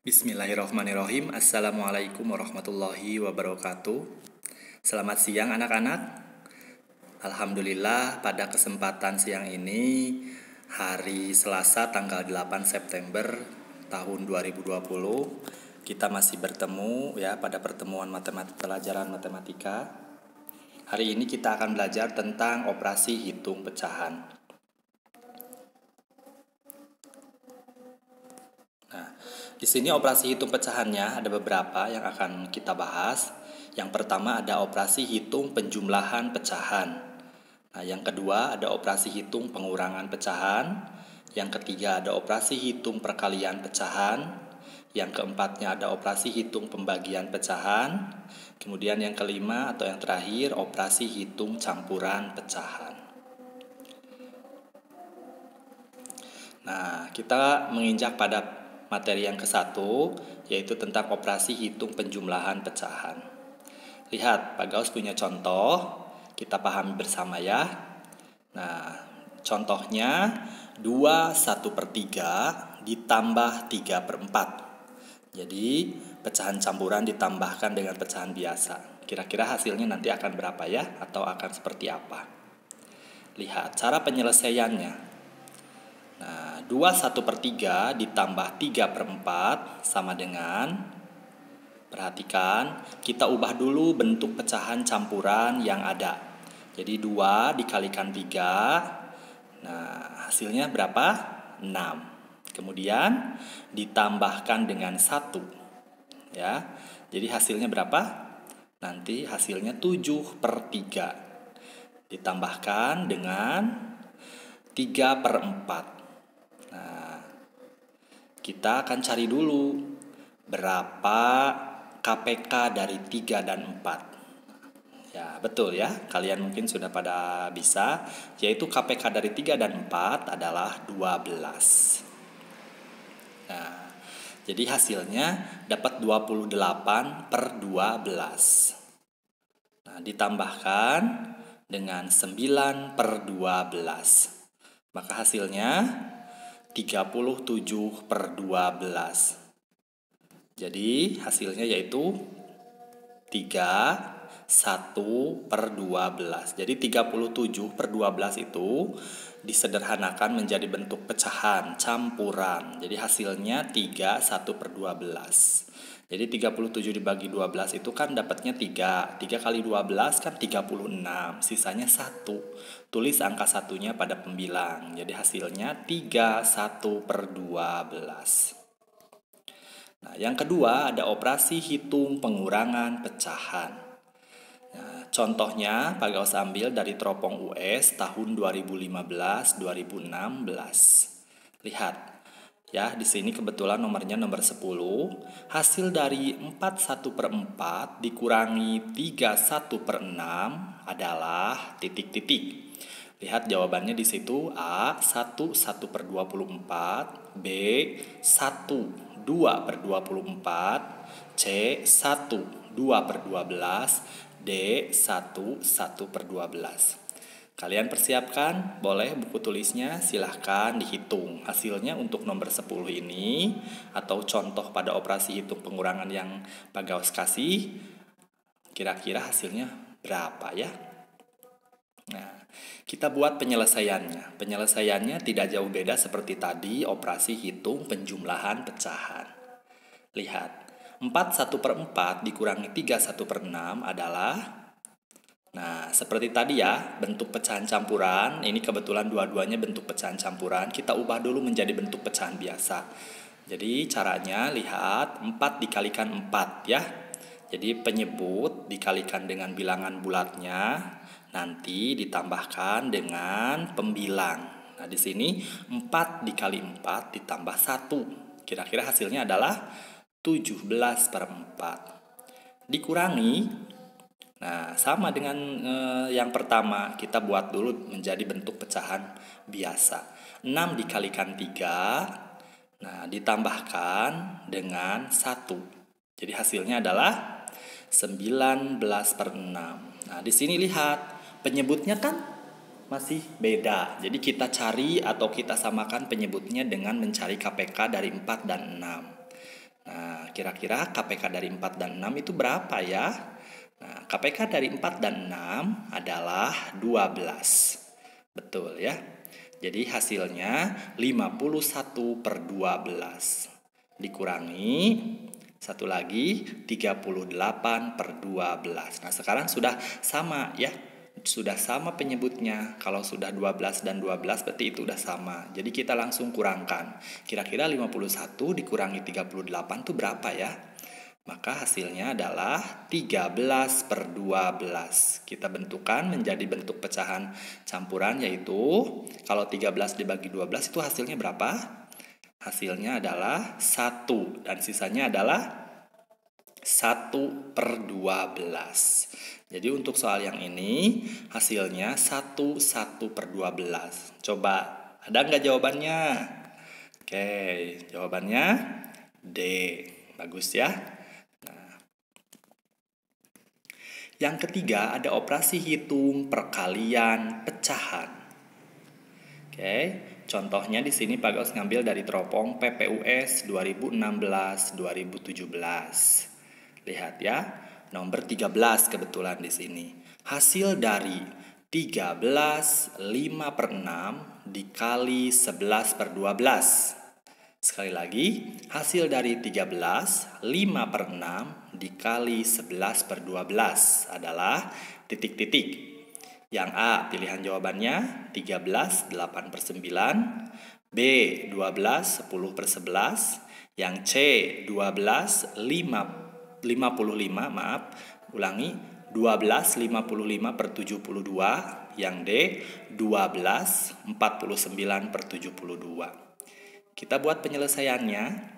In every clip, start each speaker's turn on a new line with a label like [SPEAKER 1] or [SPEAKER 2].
[SPEAKER 1] Bismillahirrahmanirrahim. Assalamualaikum warahmatullahi wabarakatuh. Selamat siang anak-anak. Alhamdulillah pada kesempatan siang ini hari Selasa tanggal 8 September tahun 2020 kita masih bertemu ya pada pertemuan pelajaran matematika. Hari ini kita akan belajar tentang operasi hitung pecahan. Di sini operasi hitung pecahannya ada beberapa yang akan kita bahas. Yang pertama ada operasi hitung penjumlahan pecahan. Nah, yang kedua ada operasi hitung pengurangan pecahan. Yang ketiga ada operasi hitung perkalian pecahan. Yang keempatnya ada operasi hitung pembagian pecahan. Kemudian yang kelima atau yang terakhir operasi hitung campuran pecahan. Nah, kita menginjak pada materi yang ke-1, yaitu tentang operasi hitung penjumlahan pecahan. Lihat, Pak Gaus punya contoh, kita pahami bersama ya. Nah, contohnya 2/1/3 ditambah 3/4. Jadi, pecahan campuran ditambahkan dengan pecahan biasa. Kira-kira hasilnya nanti akan berapa ya? Atau akan seperti apa? Lihat, cara penyelesaiannya. Nah, 2/1/3 ditambah 3/4 sama dengan, perhatikan, kita ubah dulu bentuk pecahan campuran yang ada. Jadi 2 dikalikan 3, nah hasilnya berapa? 6. Kemudian ditambahkan dengan 1. Ya, jadi hasilnya berapa? Nanti hasilnya 7/3. Ditambahkan dengan 3/4. Nah, kita akan cari dulu berapa KPK dari 3 dan 4. Ya, betul ya. Kalian mungkin sudah pada bisa, yaitu KPK dari 3 dan 4 adalah 12. Nah, jadi hasilnya dapat 28/12. Nah, ditambahkan dengan 9/12. Maka hasilnya 37/12. Jadi hasilnya yaitu 31/12. Jadi 37/12 itu disederhanakan menjadi bentuk pecahan campuran. Jadi hasilnya 31/12. Jadi 37 dibagi 12 itu kan dapatnya 3. 3 kali 12 kan 36. Sisanya 1. Tulis angka satunya pada pembilang. Jadi hasilnya 31/12. Nah, yang kedua ada operasi hitung pengurangan pecahan. Nah, contohnya Pak Gaus ambil dari teropong US tahun 2015-2016. Lihat. Ya, di sini kebetulan nomornya nomor 10. Hasil dari 41/4 dikurangi 31/6 adalah titik-titik. Lihat jawabannya di situ. A 1/1/24, B 1/2/24, C 1/2/12, D 1/1/12. Kalian persiapkan, boleh buku tulisnya, silahkan dihitung. Hasilnya untuk nomor 10 ini, atau contoh pada operasi hitung pengurangan yang Pak Gaus kasih, kira-kira hasilnya berapa ya? Nah, kita buat penyelesaiannya. Penyelesaiannya tidak jauh beda seperti tadi, operasi hitung penjumlahan pecahan. Lihat, 41/4 dikurangi 31/6 adalah, nah, seperti tadi ya, bentuk pecahan campuran. Ini kebetulan dua-duanya bentuk pecahan campuran. Kita ubah dulu menjadi bentuk pecahan biasa. Jadi caranya lihat 4 dikalikan 4 ya. Jadi penyebut dikalikan dengan bilangan bulatnya, nanti ditambahkan dengan pembilang. Nah, di sini 4 dikali 4 ditambah 1. Kira-kira hasilnya adalah 17/4. Dikurangi. Nah, sama dengan yang pertama, kita buat dulu menjadi bentuk pecahan biasa. 6 dikalikan 3, nah ditambahkan dengan 1. Jadi hasilnya adalah 19/6. Nah, di sini lihat, penyebutnya kan masih beda. Jadi kita cari atau kita samakan penyebutnya dengan mencari KPK dari 4 dan 6. Nah, kira-kira KPK dari 4 dan 6 itu berapa ya? Nah, KPK dari 4 dan 6 adalah 12. Betul ya? Jadi hasilnya 51/12. Dikurangi, satu lagi 38/12. Nah, sekarang sudah sama ya. Sudah sama penyebutnya. Kalau sudah 12 dan 12 berarti itu udah sama. Jadi kita langsung kurangkan. Kira-kira 51 dikurangi 38 itu berapa ya? Maka hasilnya adalah 13/12. Kita bentukkan menjadi bentuk pecahan campuran, yaitu kalau 13 dibagi 12 itu hasilnya berapa? Hasilnya adalah 1 dan sisanya adalah 1/12. Jadi untuk soal yang ini hasilnya 1/12. Coba, ada nggak jawabannya? Oke, jawabannya D. Bagus ya. Yang ketiga ada operasi hitung perkalian pecahan. Oke, contohnya di sini Pak Gaus ngambil dari teropong PPUS 2016-2017. Lihat ya, nomor 13 kebetulan di sini. Hasil dari 13 5/6 dikali 11/12. Sekali lagi, hasil dari 13 5/6 dikali 11/12 adalah titik-titik. Yang A, pilihan jawabannya 13 8/9, B 12 10/11, yang C 12 55, maaf, ulangi, 12 55/72, yang D 12 49/72. Kita buat penyelesaiannya.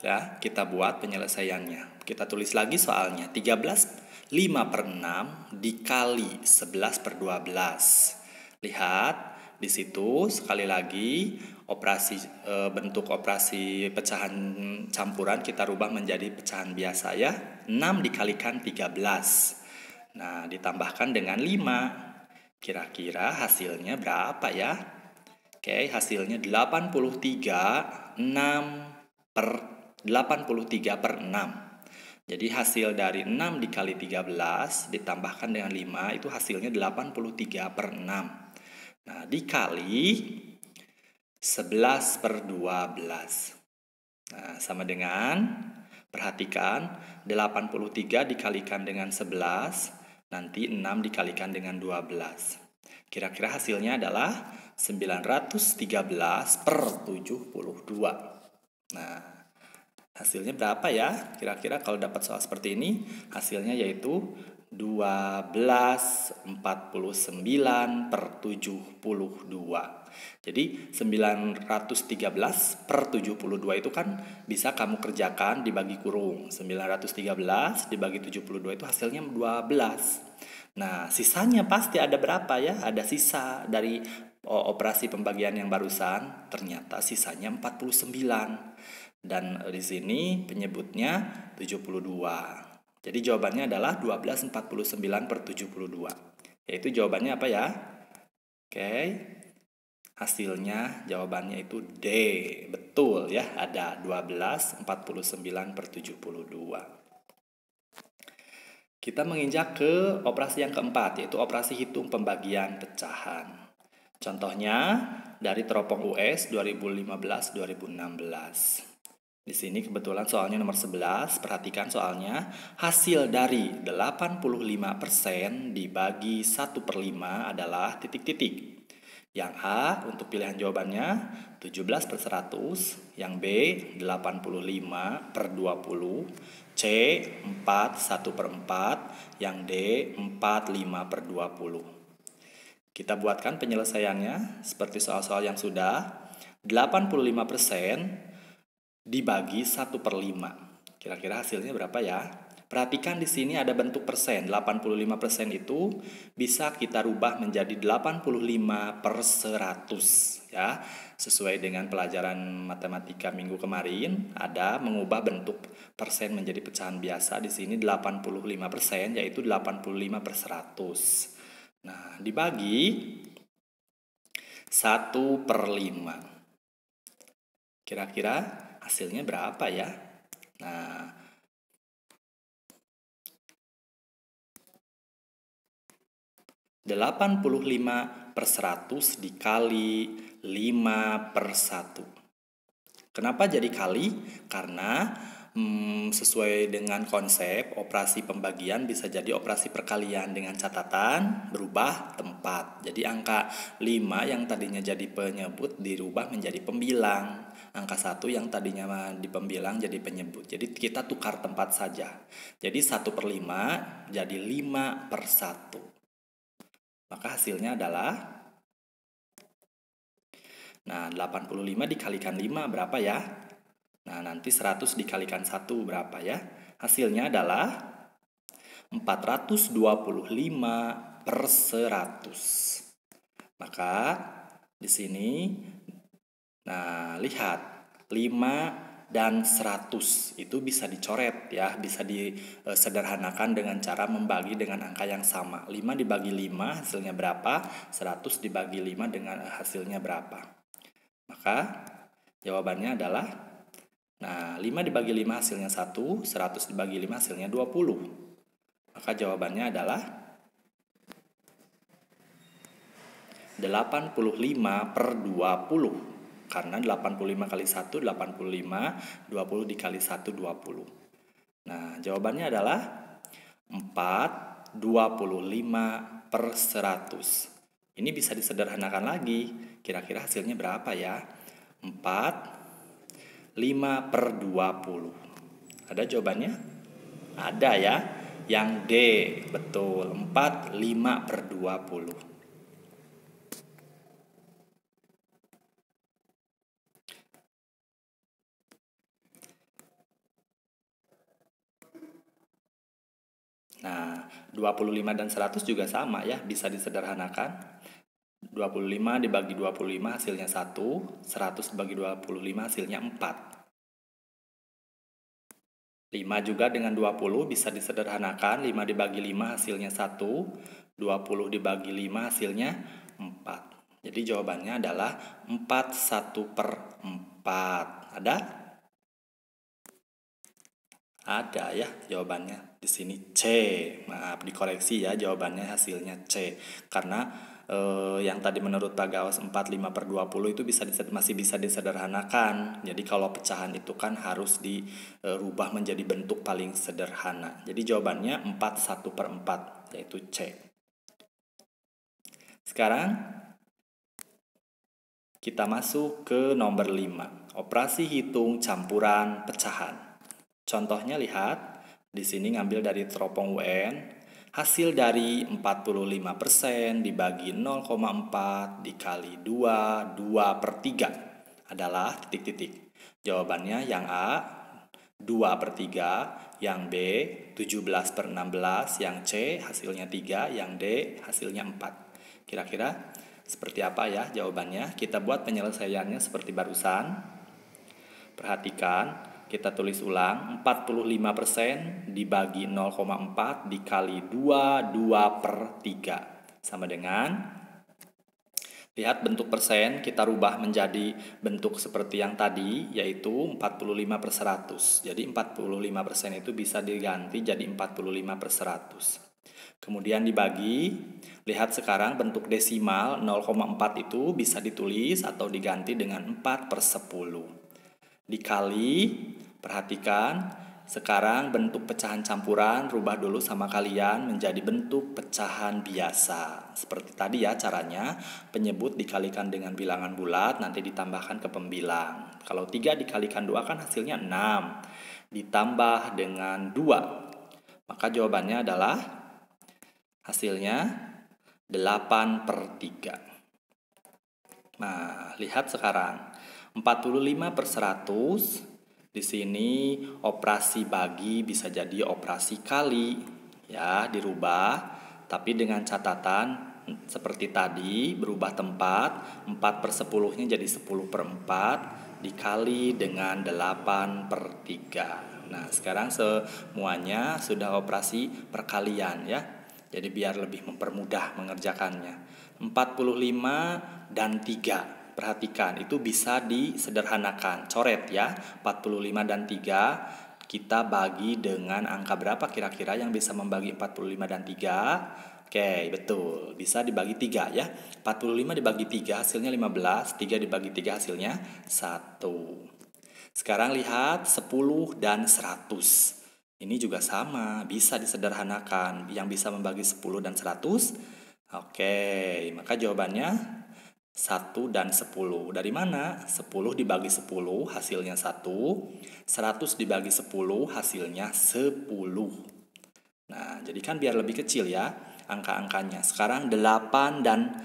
[SPEAKER 1] Ya, kita buat penyelesaiannya. Kita tulis lagi soalnya. 13 5/6 dikali 11/12. Lihat di situ sekali lagi bentuk operasi pecahan campuran kita rubah menjadi pecahan biasa ya. 6 dikalikan 13. Nah, ditambahkan dengan 5. Kira-kira hasilnya berapa ya? Oke, hasilnya 83/6. Jadi hasil dari 6 dikali 13 ditambahkan dengan 5 itu hasilnya 83/6. Nah, dikali 11/12. Nah, sama dengan, perhatikan, 83 dikalikan dengan 11, nanti 6 dikalikan dengan 12. Kira-kira hasilnya adalah 913/72. Nah, hasilnya berapa ya? Kira-kira kalau dapat soal seperti ini, hasilnya yaitu 1249/72. Jadi 913/72 itu kan bisa kamu kerjakan dibagi kurung. 913 dibagi 72 itu hasilnya 12. Nah, sisanya pasti ada berapa ya? Ada sisa dari operasi pembagian yang barusan. Ternyata sisanya 49. Dan di sini penyebutnya 72. Jadi jawabannya adalah 1249/72. Yaitu jawabannya apa ya? Oke. Hasilnya jawabannya itu D. Betul ya, ada 1249/72. Kita menginjak ke operasi yang keempat, yaitu operasi hitung pembagian pecahan. Contohnya dari teropong US 2015-2016. Di sini kebetulan soalnya nomor 11. Perhatikan soalnya. Hasil dari 85% dibagi 1/5 adalah titik-titik. Yang A untuk pilihan jawabannya 17/100, yang B 85/20, C 41/4, yang D 45/20. Kita buatkan penyelesaiannya seperti soal-soal yang sudah. 85% dibagi 1/5. Kira-kira hasilnya berapa ya? Perhatikan di sini ada bentuk persen. 85% itu bisa kita rubah menjadi 85/100 ya. Sesuai dengan pelajaran matematika minggu kemarin, ada mengubah bentuk persen menjadi pecahan biasa. Di sini 85% yaitu 85/100. Nah, dibagi 1/5. Kira-kira hasilnya berapa ya? Nah, 85/100 dikali 5/1. Kenapa jadi kali? Karena sesuai dengan konsep operasi pembagian bisa jadi operasi perkalian dengan catatan berubah tempat. Jadi angka 5 yang tadinya jadi penyebut dirubah menjadi pembilang. Angka 1 yang tadinya di pembilang jadi penyebut. Jadi kita tukar tempat saja. Jadi 1/5 jadi 5/1. Maka hasilnya adalah 85 dikalikan 5 berapa ya? Nah, nanti 100 dikalikan 1 berapa ya? Hasilnya adalah 425/100. Maka di sini, nah lihat 5 dan 100 itu bisa dicoret ya, bisa disederhanakan dengan cara membagi dengan angka yang sama. 5 dibagi 5 hasilnya berapa? 100 dibagi 5 dengan hasilnya berapa? Maka jawabannya adalah 5 dibagi 5 hasilnya 1, 100 dibagi 5 hasilnya 20. Maka jawabannya adalah 85/20. Karena 85 kali 1, 85, 20 dikali 1, 20. Nah, jawabannya adalah 4/25/100. Ini bisa disederhanakan lagi. Kira-kira hasilnya berapa ya? 5/20. Ada jawabannya? Ada ya. Yang D, betul. 5/20. Nah, 25 dan 100 juga sama ya, bisa disederhanakan. 25 dibagi 25 hasilnya 1, 100 dibagi 25 hasilnya 4. 5 juga dengan 20 bisa disederhanakan, 5 dibagi 5 hasilnya 1, 20 dibagi 5 hasilnya 4. Jadi jawabannya adalah 41/4. Ada? Ada ya jawabannya. Di sini C. Maaf, dikoreksi ya, jawabannya hasilnya C. Karena yang tadi menurut Pak Gawas 45/20 itu masih bisa disederhanakan. Jadi kalau pecahan itu kan harus dirubah menjadi bentuk paling sederhana. Jadi jawabannya 41/4 yaitu C. Sekarang kita masuk ke nomor 5. Operasi hitung campuran pecahan. Contohnya lihat, di sini ngambil dari teropong UN. Hasil dari 45% dibagi 0,4 dikali 2, 2/3 adalah titik-titik. Jawabannya yang A 2/3, yang B 17/16, yang C hasilnya 3, yang D hasilnya 4. Kira-kira seperti apa ya jawabannya? Kita buat penyelesaiannya seperti barusan. Perhatikan. Kita tulis ulang, 45% dibagi 0,4 dikali 2, 2/3. Sama dengan, lihat bentuk persen, kita rubah menjadi bentuk seperti yang tadi, yaitu 45/100. Jadi 45% itu bisa diganti jadi 45/100. Kemudian dibagi, lihat sekarang bentuk desimal 0,4 itu bisa ditulis atau diganti dengan 4/10. Dikali, perhatikan, sekarang bentuk pecahan campuran rubah dulu sama kalian menjadi bentuk pecahan biasa. Seperti tadi ya caranya, penyebut dikalikan dengan bilangan bulat, nanti ditambahkan ke pembilang. Kalau 3 dikalikan 2 kan hasilnya 6, ditambah dengan 2. Maka jawabannya adalah hasilnya 8/3. Nah, lihat sekarang. 45/100 di sini operasi bagi bisa jadi operasi kali ya, dirubah tapi dengan catatan seperti tadi berubah tempat, 4/10-nya jadi 10/4 dikali dengan 8/3. Nah, sekarang semuanya sudah operasi perkalian ya. Jadi biar lebih mempermudah mengerjakannya. 45 dan 3. Perhatikan, itu bisa disederhanakan. Coret ya, 45 dan 3 kita bagi dengan angka berapa kira-kira yang bisa membagi 45 dan 3? Oke, betul. Bisa dibagi 3 ya. 45 dibagi 3 hasilnya 15, 3 dibagi 3 hasilnya 1. Sekarang lihat 10 dan 100. Ini juga sama, bisa disederhanakan. Yang bisa membagi 10 dan 100? Oke, maka jawabannya 1 dan 10. Dari mana? 10 dibagi 10 hasilnya 1. 100 dibagi 10 hasilnya 10. Nah, jadi kan biar lebih kecil ya angka-angkanya. Sekarang 8 dan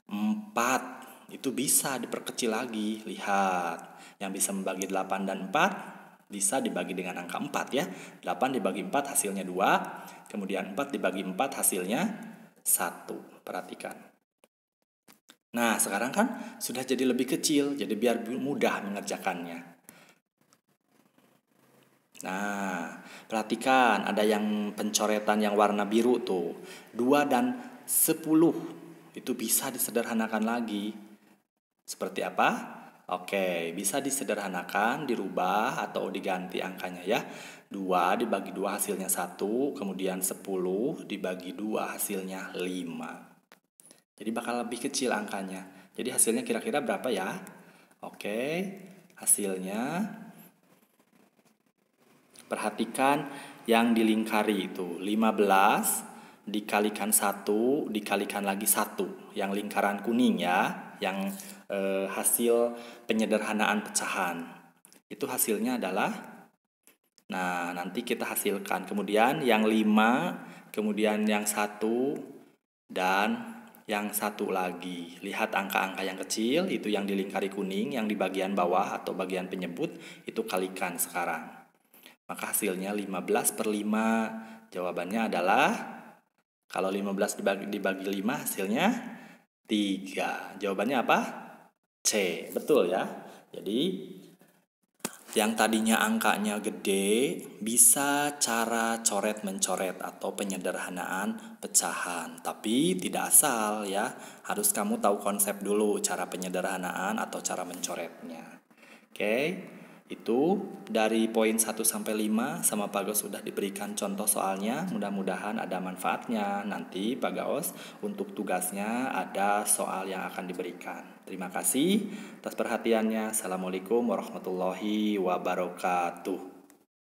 [SPEAKER 1] 4. Itu bisa diperkecil lagi. Lihat, yang bisa membagi 8 dan 4 bisa dibagi dengan angka 4 ya. 8 dibagi 4 hasilnya 2. Kemudian 4 dibagi 4 hasilnya 1. Perhatikan. Nah, sekarang kan sudah jadi lebih kecil, jadi biar mudah mengerjakannya. Nah, perhatikan ada yang pencoretan yang warna biru tuh. 2 dan 10. Itu bisa disederhanakan lagi. Seperti apa? Oke, bisa disederhanakan, dirubah atau diganti angkanya ya. 2 dibagi 2 hasilnya 1, kemudian 10 dibagi 2 hasilnya 5. Jadi bakal lebih kecil angkanya. Jadi hasilnya kira-kira berapa ya? Oke, hasilnya perhatikan yang dilingkari itu 15 dikalikan 1 dikalikan lagi 1. Yang lingkaran kuning ya, yang hasil penyederhanaan pecahan. Itu hasilnya adalah, nah nanti kita hasilkan. Kemudian yang 5, kemudian yang 1, dan yang 1 lagi. Lihat angka-angka yang kecil, itu yang dilingkari kuning, yang di bagian bawah atau bagian penyebut, itu kalikan sekarang. Maka hasilnya 15 per 5. Jawabannya adalah, kalau 15 dibagi 5 hasilnya 3. Jawabannya apa? C. Betul ya. Jadi yang tadinya angkanya gede bisa cara coret-mencoret atau penyederhanaan pecahan. Tapi tidak asal ya. Harus kamu tahu konsep dulu cara penyederhanaan atau cara mencoretnya. Oke. Itu dari poin 1 sampai 5 sama Pak Gaus sudah diberikan contoh soalnya. Mudah-mudahan ada manfaatnya. Nanti Pak Gaus untuk tugasnya ada soal yang akan diberikan. Terima kasih atas perhatiannya. Assalamualaikum warahmatullahi wabarakatuh.